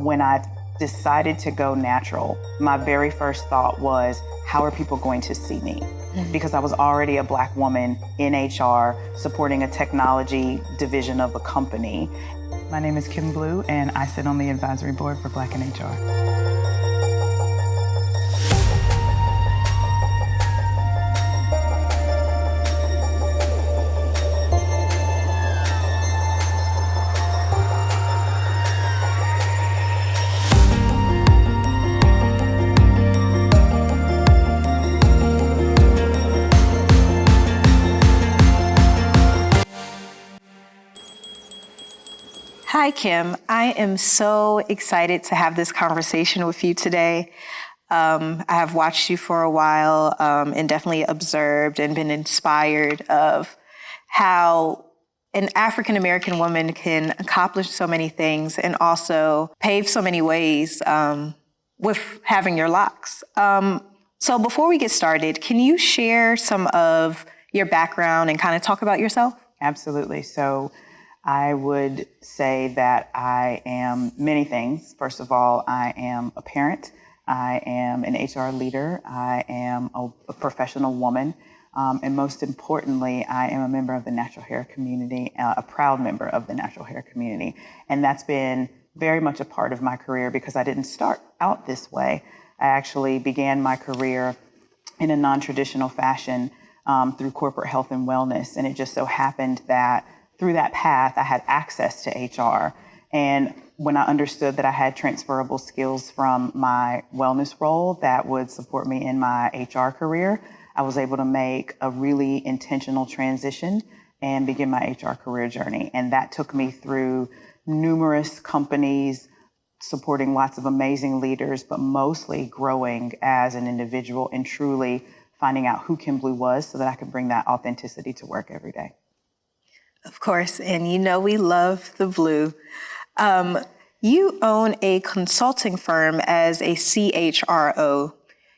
When I decided to go natural, my very first thought was, how are people going to see me? Because I was already a Black woman in HR supporting a technology division of a company. My name is Kim Blue, and I sit on the advisory board for Black in HR. Hi, Kim. I am so excited to have this conversation with you today. I have watched you for a while and definitely observed and been inspired of how an African-American woman can accomplish so many things and also pave so many ways with having your locks. So before we get started, can you share some of your background and kind of talk about yourself? Absolutely. So I would say that I am many things. First of all, I am a parent. I am an HR leader. I am a professional woman. And most importantly, I am a member of the natural hair community, a proud member of the natural hair community. And that's been very much a part of my career because I didn't start out this way. I actually began my career in a non-traditional fashion through corporate health and wellness. And it just so happened that through that path, I had access to HR. And when I understood that I had transferable skills from my wellness role that would support me in my HR career, I was able to make a really intentional transition and begin my HR career journey. And that took me through numerous companies, supporting lots of amazing leaders, but mostly growing as an individual and truly finding out who Kim Blue was so that I could bring that authenticity to work every day. Of course, and you know we love the blue. You own a consulting firm as a CHRO.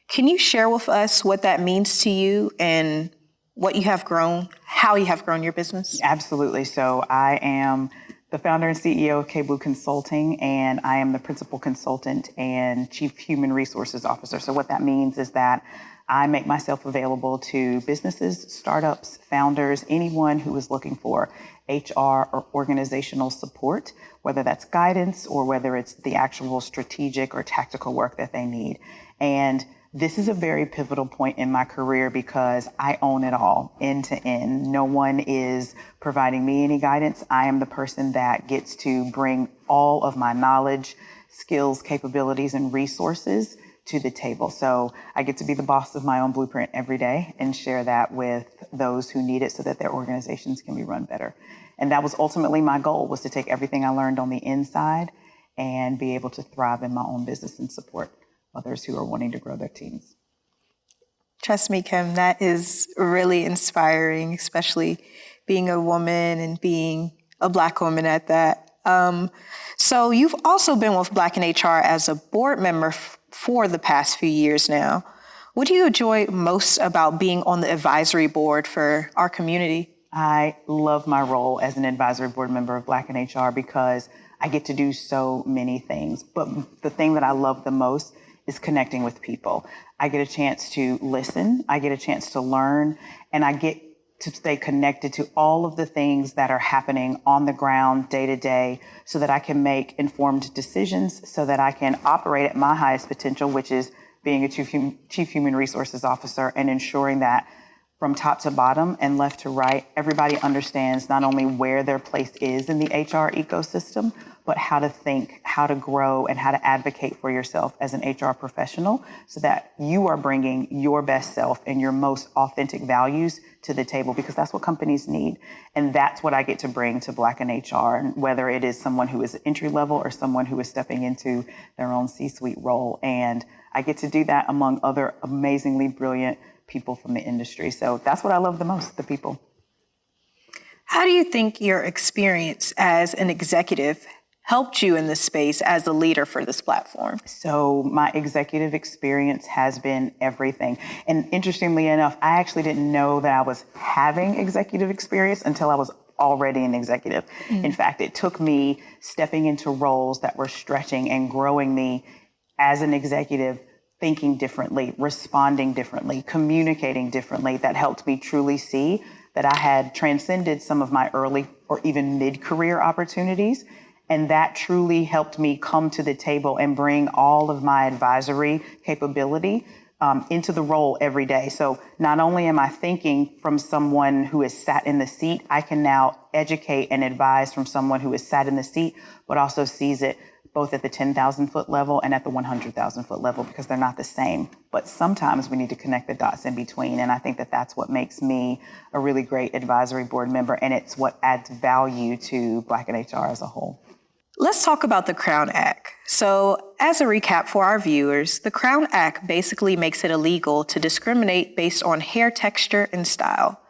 Can you share with us what that means to you and what you have grown, how you have grown your business? Absolutely. So I am the founder and CEO of K Blue Consulting, and I am the principal consultant and chief human resources officer. So what that means is that I make myself available to businesses, startups, founders, anyone who is looking for HR or organizational support, whether that's guidance or whether it's the actual strategic or tactical work that they need. And this is a very pivotal point in my career because I own it all end to end. No one is providing me any guidance. I am the person that gets to bring all of my knowledge, skills, capabilities, and resources to the table. So I get to be the boss of my own blueprint every day and share that with those who need it so that their organizations can be run better. And that was ultimately my goal, was to take everything I learned on the inside and be able to thrive in my own business and support others who are wanting to grow their teams. Trust me, Kim, that is really inspiring, especially being a woman and being a Black woman at that. So you've also been with Black in HR as a board member for the past few years now. What do you enjoy most about being on the advisory board for our community? I love my role as an advisory board member of Black in HR because I get to do so many things. But the thing that I love the most is connecting with people. I get a chance to listen, I get a chance to learn, and I get to stay connected to all of the things that are happening on the ground day to day so that I can make informed decisions, so that I can operate at my highest potential, which is being a chief human resources officer and ensuring that from top to bottom and left to right, everybody understands not only where their place is in the HR ecosystem, but how to think, how to grow, and how to advocate for yourself as an HR professional so that you are bringing your best self and your most authentic values to the table, because that's what companies need. And that's what I get to bring to Black in HR, whether it is someone who is entry level or someone who is stepping into their own C-suite role. And I get to do that among other amazingly brilliant people from the industry. So that's what I love the most, the people. How do you think your experience as an executive helped you in this space as a leader for this platform? So my executive experience has been everything. And interestingly enough, I actually didn't know that I was having executive experience until I was already an executive. In fact, it took me stepping into roles that were stretching and growing me as an executive, thinking differently, responding differently, communicating differently, that helped me truly see that I had transcended some of my early or even mid-career opportunities. And that truly helped me come to the table and bring all of my advisory capability into the role every day. So not only am I thinking from someone who has sat in the seat, I can now educate and advise from someone who has sat in the seat, but also sees it both at the 10,000 foot level and at the 100,000 foot level, because they're not the same. But sometimes we need to connect the dots in between. And I think that that's what makes me a really great advisory board member. And it's what adds value to Black in HR as a whole. Let's talk about the Crown Act. So, as a recap for our viewers, the Crown Act basically makes it illegal to discriminate based on hair texture and style.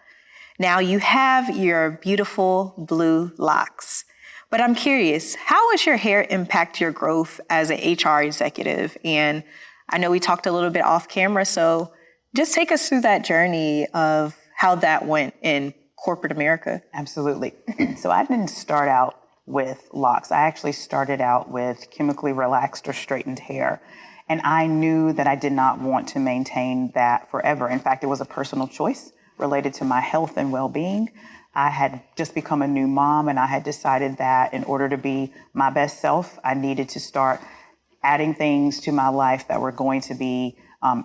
Now, you have your beautiful blue locks, but I'm curious, how has your hair impact your growth as an HR executive? And I know we talked a little bit off camera, so just take us through that journey of how that went in corporate America. Absolutely. So I didn't start out with locks. I actually started out with chemically relaxed or straightened hair. And I knew that I did not want to maintain that forever. In fact, it was a personal choice related to my health and well-being. I had just become a new mom, and I had decided that in order to be my best self, I needed to start adding things to my life that were going to be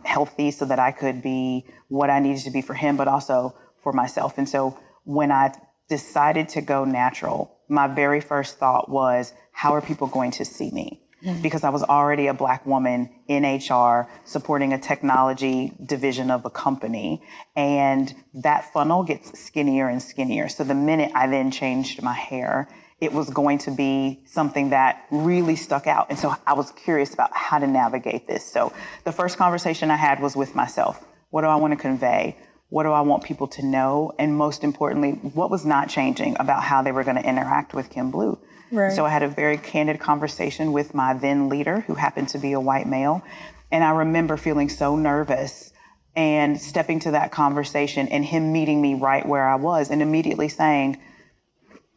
healthy, so that I could be what I needed to be for him, but also for myself. And so when I decided to go natural, my very first thought was, how are people going to see me? Because I was already a Black woman in HR supporting a technology division of a company. And that funnel gets skinnier and skinnier. So the minute I then changed my hair, it was going to be something that really stuck out. And so I was curious about how to navigate this. So the first conversation I had was with myself. What do I want to convey? What do I want people to know? And most importantly, what was not changing about how they were going to interact with Kim Blue? Right. So I had a very candid conversation with my then leader, who happened to be a white male. And I remember feeling so nervous and stepping to that conversation and him meeting me right where I was and immediately saying,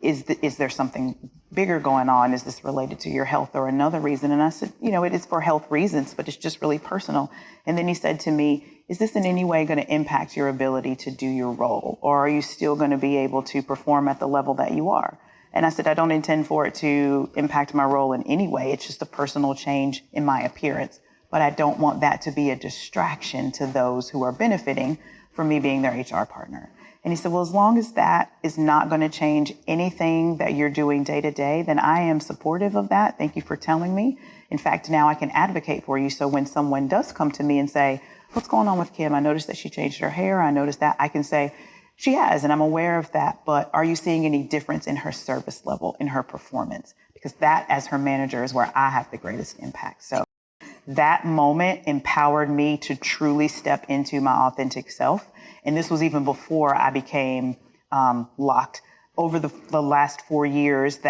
is there something bigger going on? Is this related to your health or another reason? And I said, it is for health reasons, but it's just really personal. And then he said to me, is this in any way going to impact your ability to do your role? Or are you still going to be able to perform at the level that you are? And I said, I don't intend for it to impact my role in any way. It's just a personal change in my appearance. But I don't want that to be a distraction to those who are benefiting from me being their HR partner. And he said, well, as long as that is not going to change anything that you're doing day to day, then I am supportive of that. Thank you for telling me. In fact, now I can advocate for you. So when someone does come to me and say, what's going on with Kim? I noticed that she changed her hair. I noticed that. I can say, she has, and I'm aware of that. But are you seeing any difference in her service level, in her performance? Because that, as her manager, is where I have the greatest impact. So that moment empowered me to truly step into my authentic self. And this was even before I became locked. Over the last 4 years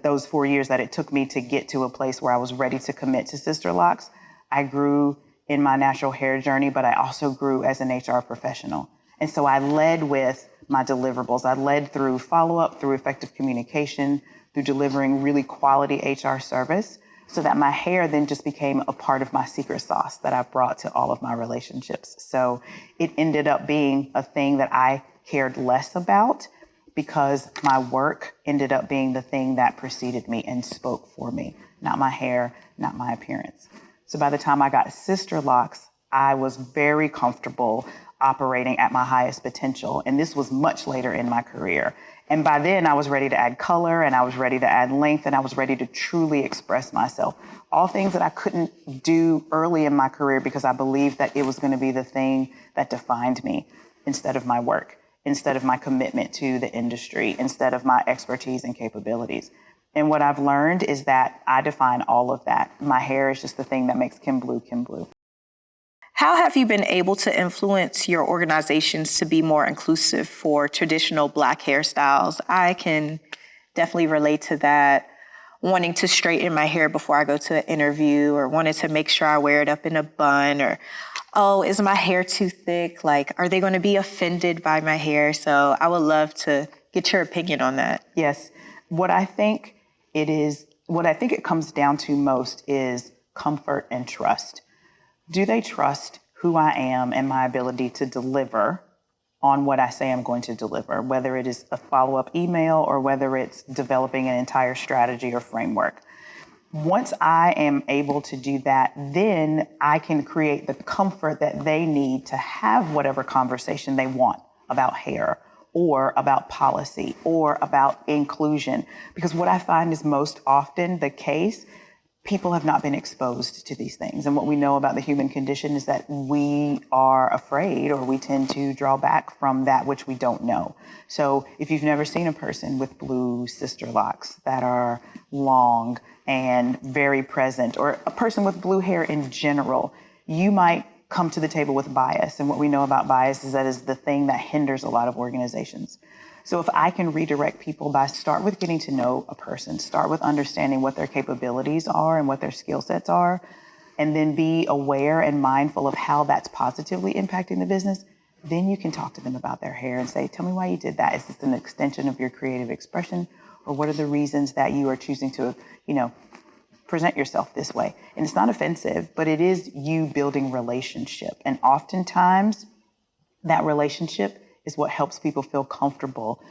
those 4 years that it took me to get to a place where I was ready to commit to Sister Locks, I grew in my natural hair journey, but I also grew as an HR professional. And so I led with my deliverables. I led through follow-up, through effective communication, through delivering really quality HR service, so that my hair then just became a part of my secret sauce that I brought to all of my relationships. So it ended up being a thing that I cared less about, because my work ended up being the thing that preceded me and spoke for me, not my hair, not my appearance. So by the time I got Sister Locks, I was very comfortable operating at my highest potential. And this was much later in my career. And by then I was ready to add color, and I was ready to add length, and I was ready to truly express myself. All things that I couldn't do early in my career because I believed that it was going to be the thing that defined me instead of my work, instead of my commitment to the industry, instead of my expertise and capabilities. And what I've learned is that I define all of that. My hair is just the thing that makes Kim Blue, Kim Blue. How have you been able to influence your organizations to be more inclusive for traditional Black hairstyles? I can definitely relate to that. Wanting to straighten my hair before I go to an interview, or wanting to make sure I wear it up in a bun, or, oh, is my hair too thick? Like, are they going to be offended by my hair? So I would love to get your opinion on that. Yes. What I think it comes down to most is comfort and trust. Do they trust who I am and my ability to deliver on what I say I'm going to deliver, whether it is a follow-up email or whether it's developing an entire strategy or framework? Once I am able to do that, then I can create the comfort that they need to have whatever conversation they want about hair or about policy or about inclusion. Because what I find is most often the case, people have not been exposed to these things. And what we know about the human condition is that we are afraid, or we tend to draw back from that which we don't know. So if you've never seen a person with blue sister locks that are long and very present, or a person with blue hair in general, you might come to the table with bias. And what we know about bias is that is the thing that hinders a lot of organizations. So if I can redirect people by start with getting to know a person, start with understanding what their capabilities are and what their skill sets are, and then be aware and mindful of how that's positively impacting the business, then you can talk to them about their hair and say, tell me why you did that. Is this an extension of your creative expression? Or what are the reasons that you are choosing to, present yourself this way? And it's not offensive, but it is you building relationship. And oftentimes that relationship is what helps people feel comfortable.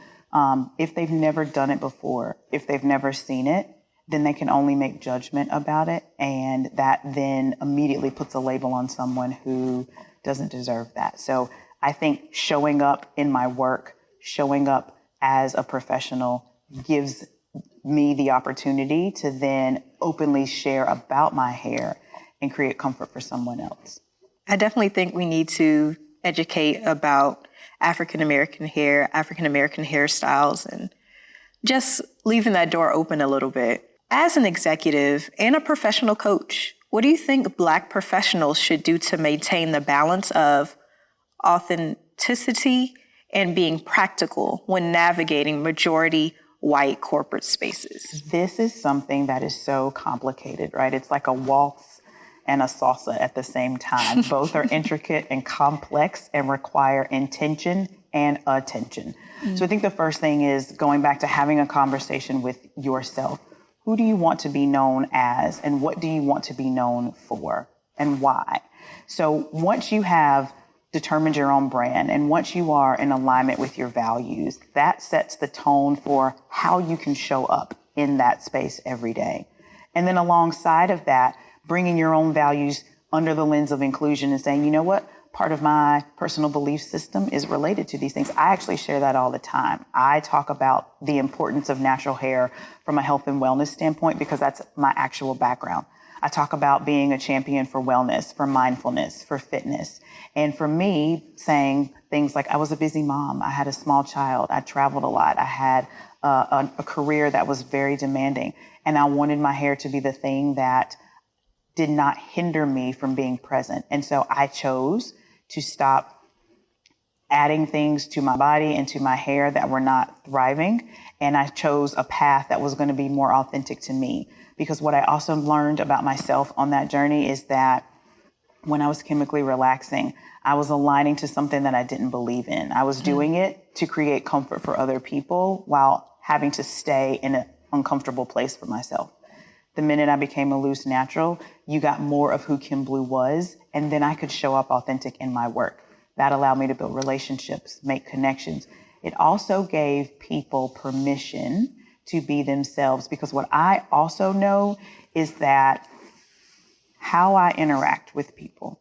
If they've never done it before, if they've never seen it, then they can only make judgment about it. And that then immediately puts a label on someone who doesn't deserve that. So I think showing up in my work, showing up as a professional gives me the opportunity to then openly share about my hair and create comfort for someone else. I definitely think we need to educate about African-American hair, African-American hairstyles, and just leaving that door open a little bit. As an executive and a professional coach, what do you think Black professionals should do to maintain the balance of authenticity and being practical when navigating majority white corporate spaces? This is something that is so complicated, right? It's like a waltz and a salsa at the same time. Both are intricate and complex and require intention and attention. So I think the first thing is going back to having a conversation with yourself. Who do you want to be known as, and what do you want to be known for, and why? So once you have determined your own brand, and once you are in alignment with your values, that sets the tone for how you can show up in that space every day. And then alongside of that, bringing your own values under the lens of inclusion and saying, you know what, part of my personal belief system is related to these things. I actually share that all the time. I talk about the importance of natural hair from a health and wellness standpoint because that's my actual background. I talk about being a champion for wellness, for mindfulness, for fitness. And for me, saying things like I was a busy mom, I had a small child, I traveled a lot, I had a career that was very demanding, and I wanted my hair to be the thing that did not hinder me from being present. And so I chose to stop adding things to my body and to my hair that were not thriving. And I chose a path that was going to be more authentic to me. Because what I also learned about myself on that journey is that when I was chemically relaxing, I was aligning to something that I didn't believe in. I was doing it to create comfort for other people while having to stay in an uncomfortable place for myself. The minute I became a loose natural, you got more of who Kim Blue was, and then I could show up authentic in my work. That allowed me to build relationships, make connections. It also gave people permission to be themselves, because what I also know is that how I interact with people,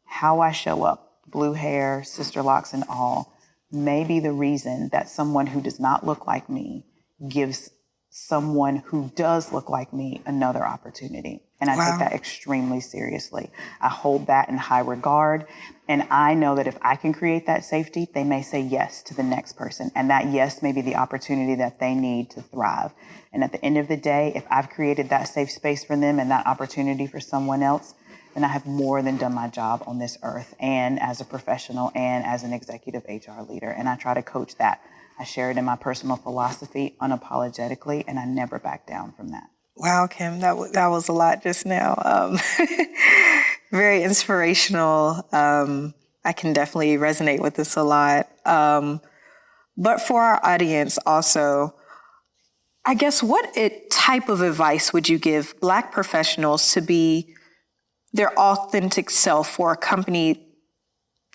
how I show up, blue hair, sister locks and all, may be the reason that someone who does not look like me gives someone who does look like me another opportunity. And I take that extremely seriously. I hold that in high regard. And I know that if I can create that safety, they may say yes to the next person. And that yes may be the opportunity that they need to thrive. And at the end of the day, if I've created that safe space for them and that opportunity for someone else, then I have more than done my job on this earth, and as a professional and as an executive HR leader. And I try to coach that. I share it in my personal philosophy unapologetically, and I never back down from that. Wow, Kim, that was a lot just now. Very inspirational. I can definitely resonate with this a lot. But for our audience also, I guess what type of advice would you give Black professionals to be their authentic self for a company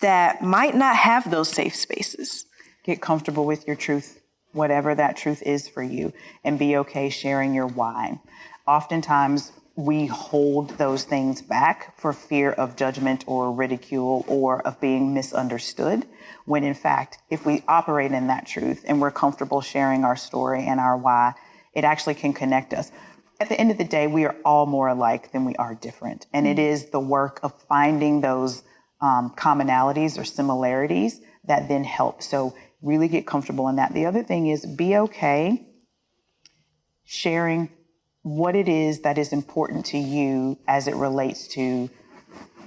that might not have those safe spaces? Get comfortable with your truth, whatever that truth is for you, and be okay sharing your why. Oftentimes, we hold those things back for fear of judgment or ridicule or of being misunderstood, when in fact, if we operate in that truth and we're comfortable sharing our story and our why, it actually can connect us. At the end of the day, we are all more alike than we are different. And it is the work of finding those commonalities or similarities that then help. So really get comfortable in that. The other thing is be okay sharing what it is that is important to you as it relates to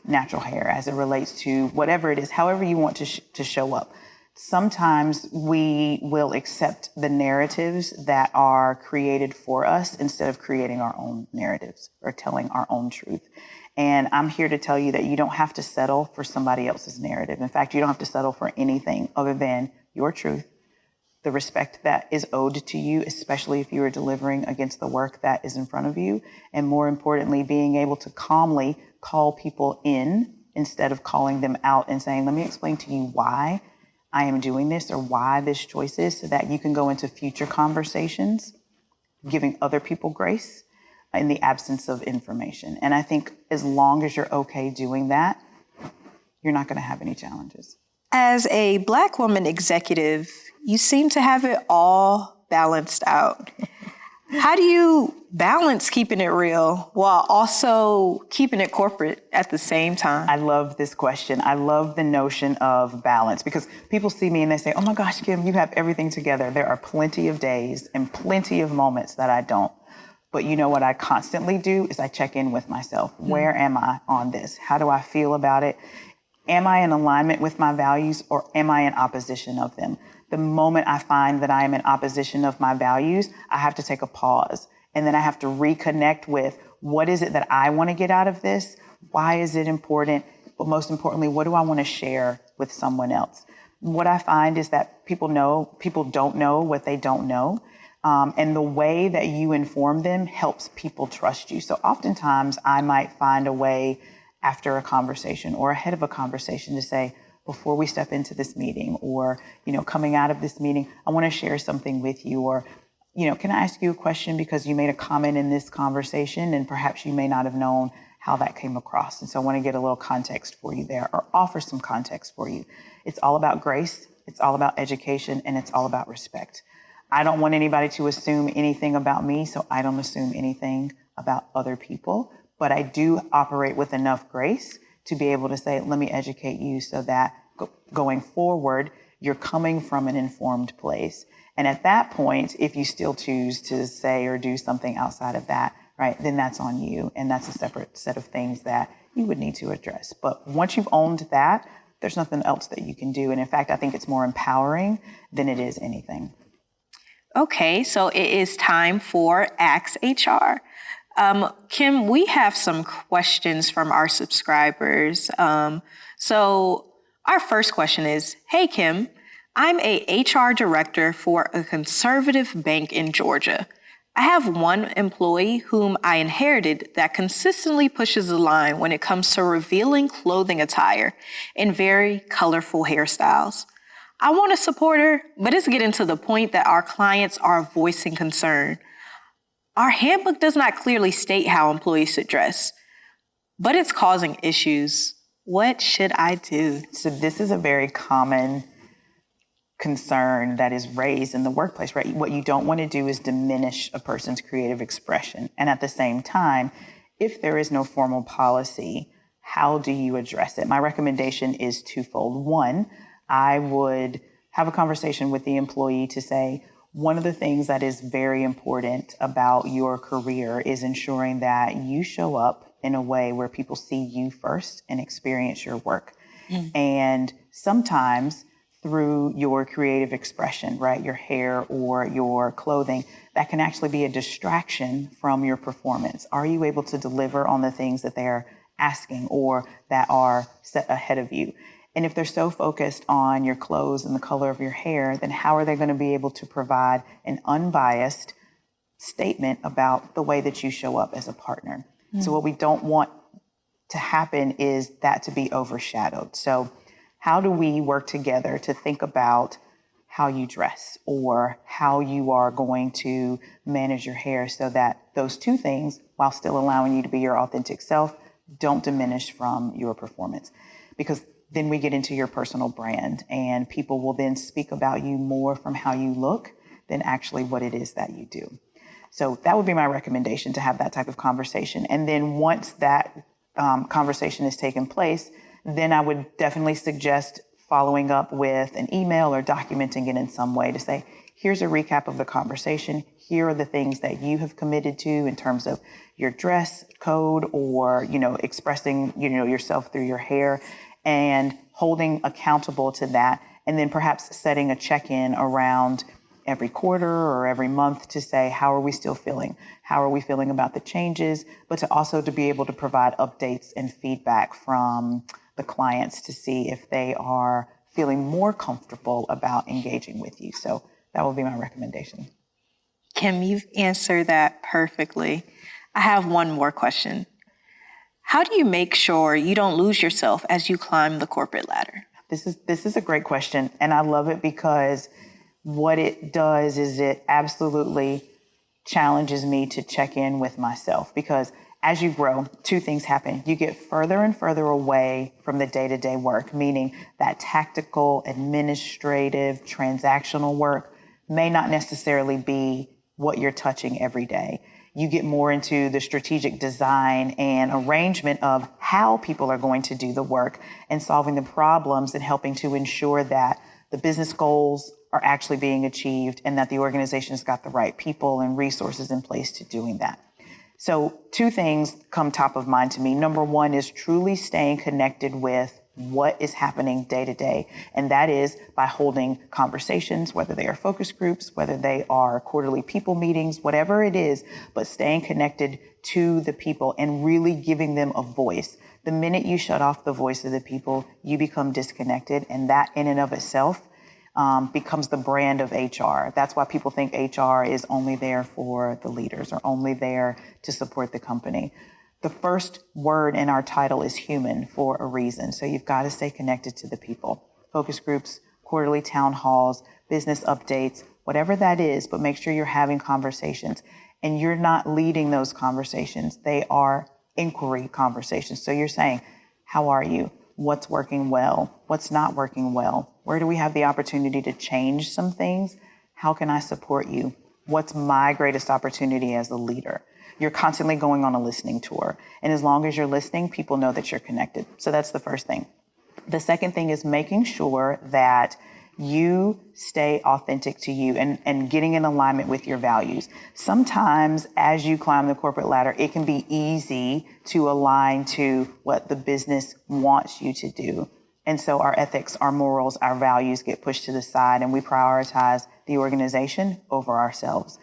natural hair, as it relates to whatever it is, however you want to show up. Sometimes we will accept the narratives that are created for us instead of creating our own narratives or telling our own truth. And I'm here to tell you that you don't have to settle for somebody else's narrative. In fact, you don't have to settle for anything other than your truth, the respect that is owed to you, especially if you are delivering against the work that is in front of you. And more importantly, being able to calmly call people in instead of calling them out and saying, let me explain to you why I am doing this or why this choice is, so that you can go into future conversations, giving other people grace in the absence of information. And I think as long as you're okay doing that, you're not going to have any challenges. As a Black woman executive, you seem to have it all balanced out. How do you balance keeping it real while also keeping it corporate at the same time? I love this question. I love the notion of balance, because people see me and they say, oh my gosh, Kim, you have everything together. There are plenty of days and plenty of moments that I don't. But you know what I constantly do is I check in with myself. Where am I on this? How do I feel about it? Am I in alignment with my values, or am I in opposition of them? The moment I find that I am in opposition of my values, I have to take a pause. And then I have to reconnect with, what is it that I want to get out of this? Why is it important? But most importantly, what do I want to share with someone else? What I find is that people don't know what they don't know. And the way that you inform them helps people trust you. So oftentimes I might find a way after a conversation or ahead of a conversation to say, before we step into this meeting, or, coming out of this meeting, I want to share something with you, or, can I ask you a question because you made a comment in this conversation and perhaps you may not have known how that came across. And so I want to get a little context for you there, or offer some context for you. It's all about grace. It's all about education, and it's all about respect. I don't want anybody to assume anything about me, so I don't assume anything about other people. But I do operate with enough grace to be able to say, let me educate you so that going forward, you're coming from an informed place. And at that point, if you still choose to say or do something outside of that, right, then that's on you. And that's a separate set of things that you would need to address. But once you've owned that, there's nothing else that you can do. And in fact, I think it's more empowering than it is anything. Okay, so it is time for Ask HR. Kim, we have some questions from our subscribers. So our first question is, hey, Kim, I'm a HR director for a conservative bank in Georgia. I have one employee whom I inherited that consistently pushes the line when it comes to revealing clothing attire in very colorful hairstyles. I want to support her, but it's getting to the point that our clients are voicing concern. Our handbook does not clearly state how employees should dress, but it's causing issues. What should I do? So this is a very common concern that is raised in the workplace, right? What you don't want to do is diminish a person's creative expression. And at the same time, if there is no formal policy, how do you address it? My recommendation is twofold. One, I would have a conversation with the employee to say, one of the things that is very important about your career is ensuring that you show up in a way where people see you first and experience your work. And sometimes through your creative expression, right, your hair or your clothing, that can actually be a distraction from your performance. Are you able to deliver on the things that they're asking or that are set ahead of you? And if they're so focused on your clothes and the color of your hair, then how are they going to be able to provide an unbiased statement about the way that you show up as a partner? So what we don't want to happen is that to be overshadowed. So how do we work together to think about how you dress or how you are going to manage your hair so that those two things, while still allowing you to be your authentic self, don't diminish from your performance? Because then we get into your personal brand and people will then speak about you more from how you look than actually what it is that you do. So that would be my recommendation, to have that type of conversation. And then once that conversation has taken place, then I would definitely suggest following up with an email or documenting it in some way to say, here's a recap of the conversation. Here are the things that you have committed to in terms of your dress code or, expressing, yourself through your hair, and holding accountable to that. And then perhaps setting a check-in around every quarter or every month to say, how are we still feeling? How are we feeling about the changes? But to also to be able to provide updates and feedback from the clients to see if they are feeling more comfortable about engaging with you. So that will be my recommendation. Kim, you've answered that perfectly. I have one more question. How do you make sure you don't lose yourself as you climb the corporate ladder? This is a great question, and I love it because what it does is it absolutely challenges me to check in with myself, because as you grow, two things happen. You get further and further away from the day-to-day work, meaning that tactical, administrative, transactional work may not necessarily be what you're touching every day. You get more into the strategic design and arrangement of how people are going to do the work and solving the problems and helping to ensure that the business goals are actually being achieved and that the organization has got the right people and resources in place to doing that. So two things come top of mind to me. Number one is truly staying connected with what is happening day to day. And that is by holding conversations, whether they are focus groups, whether they are quarterly people meetings, whatever it is, but staying connected to the people and really giving them a voice. The minute you shut off the voice of the people, you become disconnected. And that in and of itself becomes the brand of HR. That's why people think HR is only there for the leaders or only there to support the company. The first word in our title is human for a reason. So you've got to stay connected to the people. Focus groups, quarterly town halls, business updates, whatever that is, but make sure you're having conversations. And you're not leading those conversations. They are inquiry conversations. So you're saying, how are you? What's working well? What's not working well? Where do we have the opportunity to change some things? How can I support you? What's my greatest opportunity as a leader? You're constantly going on a listening tour. And as long as you're listening, people know that you're connected. So that's the first thing. The second thing is making sure that you stay authentic to you and getting in alignment with your values. Sometimes as you climb the corporate ladder, it can be easy to align to what the business wants you to do. And so our ethics, our morals, our values get pushed to the side and we prioritize the organization over ourselves.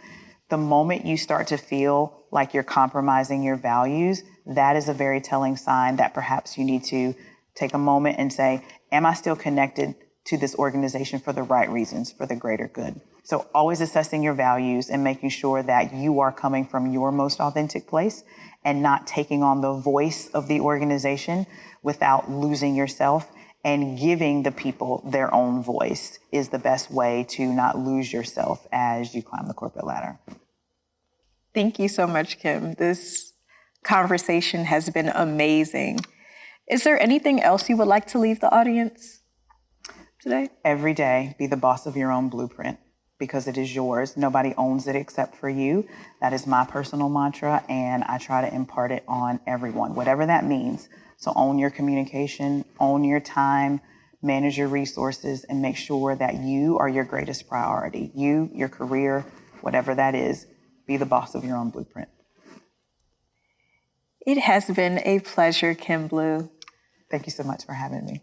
The moment you start to feel like you're compromising your values, that is a very telling sign that perhaps you need to take a moment and say, am I still connected to this organization for the right reasons, for the greater good? So always assessing your values and making sure that you are coming from your most authentic place and not taking on the voice of the organization without losing yourself, and giving the people their own voice is the best way to not lose yourself as you climb the corporate ladder. Thank you so much, Kim. This conversation has been amazing. Is there anything else you would like to leave the audience today? Every day, be the boss of your own blueprint because it is yours. Nobody owns it except for you. That is my personal mantra, and I try to impart it on everyone, whatever that means. So own your communication, own your time, manage your resources, and make sure that you are your greatest priority. You, your career, whatever that is, be the boss of your own blueprint. It has been a pleasure, Kim Blue. Thank you so much for having me.